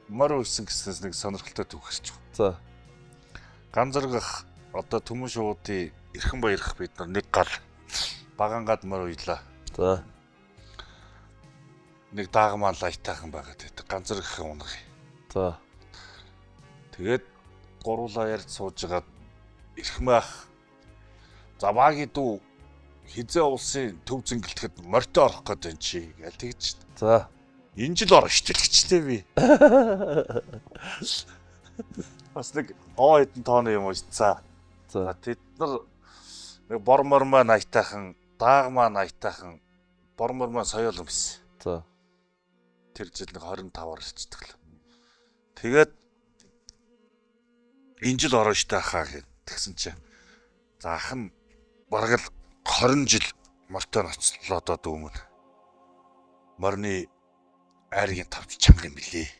мөр үсэн гэснээс нэг сонирхолтой түүх хэлж байна. За. Ганзаргах одоо Төмөн шуудын Эрхэн баярх бид нар нэг гал багангад мөр уйлаа. За. Нэг даагмаа лайтайхан байгаад байдаг. Ганзаргахын унах. За. Тэгээд гуруулаа ярьж суужгаад Эрхмээх за багийн дүү хизээ улсын төв зингэлтэхэд морьтой орох гээд байна чи гээл тэгж шít. За. Энэ жил орох шүтэлгчтэй би. Бас нэг хэдэн тооны юм уйцаа. За. Тэд нар нэг бормор маань аятайхан, дааг маань аятайхан, бормор маань соёол юмсэн. За. Тэр жил нэг 25-аар ирчдэг л. Тэгээд энэ жил орно штэ хаа гэтгсэн чи. За ах нь бараг л 20 жил морьтой ноцлоо одоо дүүмэн. Морны айргийн тавч чанга юм билээ.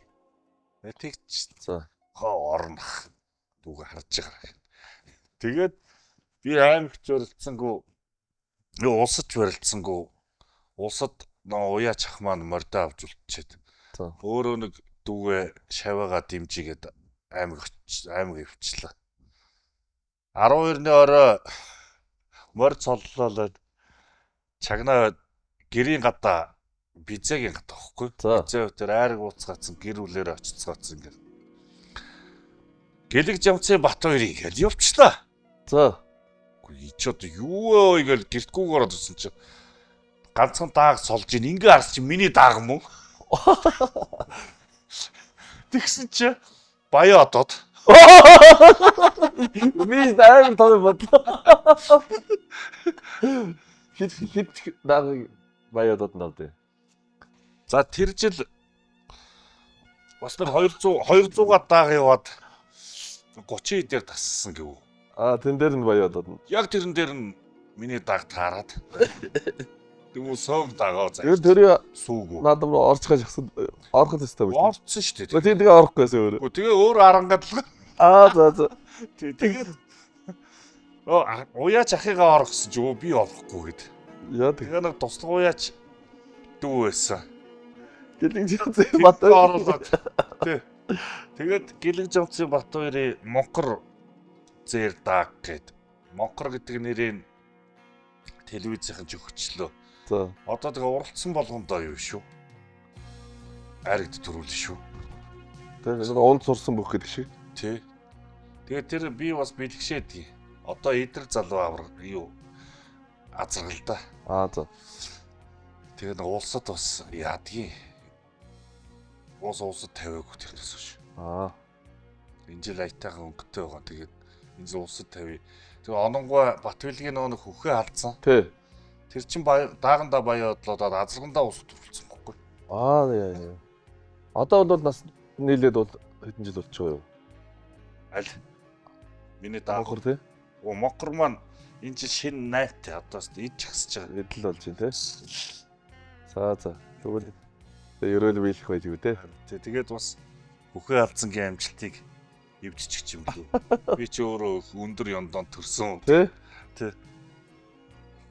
Тэгч За. орнох дүүгээ харж байгаа. Тэгээд би аймагч барилдсангүй улсад барилдсангүй улсад уяач ах маань морьтой авч үлдчихэд. За. Өөрөө нэг дүүгээ шаваагаа дэмжигээд аймаг өвчлээ. 12-ны орой морь цоллолоод чагнаа гэрийн гадаа бизэгийн гадаа واخгүй. Бизээ өтер айраг ууцгаацсан гэр үлээрээ очицгаацсан гэр. Гэлэг жамцын бат хоёрыг ингээл явчлаа. За. Үгүй чи одоо юу вэ гээл гэртгүүгээр орсон чи ганцхан дааг солж ин ингээ харс чи миний дааг мөн. Тэгсэн чи баяа одод. Би дааг тоо бодлоо. Хит дааг баяа одод навдэ. За тэр жил бас нэг 200-га дааг яваад 30 дээр тассан гэв. Тэн дээр нь баяа одод. Яг тэрэн дээр нь миний дааг таарад. Тэгвэл сов дагаа заа. Тэр сүүгүү. Надад руу орж гаж ахсад ороход өстэй байж. Орцсон шүү дээ. Тэгээ орохгүй байсан өөрөө. Тэгээ өөр арангаад л. За. Тэгээд уяач ахыгаа орох гэсэн чи би орохгүй гэд. Яа тэгээ нэг туслах уяач дүү байсан. Гэлэг жамцын бат оруулаад. Тэгээд гэлэг жамцын бат хоёрын Монкор зэр дааг гэд. Монкор гэдэг нэрийн телевизийн зөвхөчлөө. За. Одоо тэгээ уралдсан болгондоо юу шүү. Айрагд төрүүлнэ шүү. Тэгээ онд сурсан бүх гэдэг шиг. Тий. Тэгээ тэр би бас бэлгшээдэг. Одоо эдэр залуу авраг юу азрал да. За. Тэгээ нэг улсад бас яадгийн. Улсад тавиагүй тэрнээс шүү. Энэ жил аятайхан өнгөтэй байгаа. Тэгээд энэ жил улсад тавья. Тэгээ ононгой Батбэлгийн нэг хөхөө алдсан. Тий. Тэр чин даагандаа баяа одлоод азаргандаа ус төрүүлсэн байхгүй. Яа. Одоо бол нас нийлээд бол хэдэн жил болчихоо юу? Аль. Миний дааг. Монкор тий. Монкор маань энэ жил шинэ найртай одоос иж хасж байгаа. Эдэл болж байна тий. За. Тэгвэл ерөөл биелэх байж юу тий. Тэгээд бас хөхөө алдсан гээ амжилтыг эвдчих юм лүү. Би ч өөрөө өндөр ёндонд төрсөн. Тий.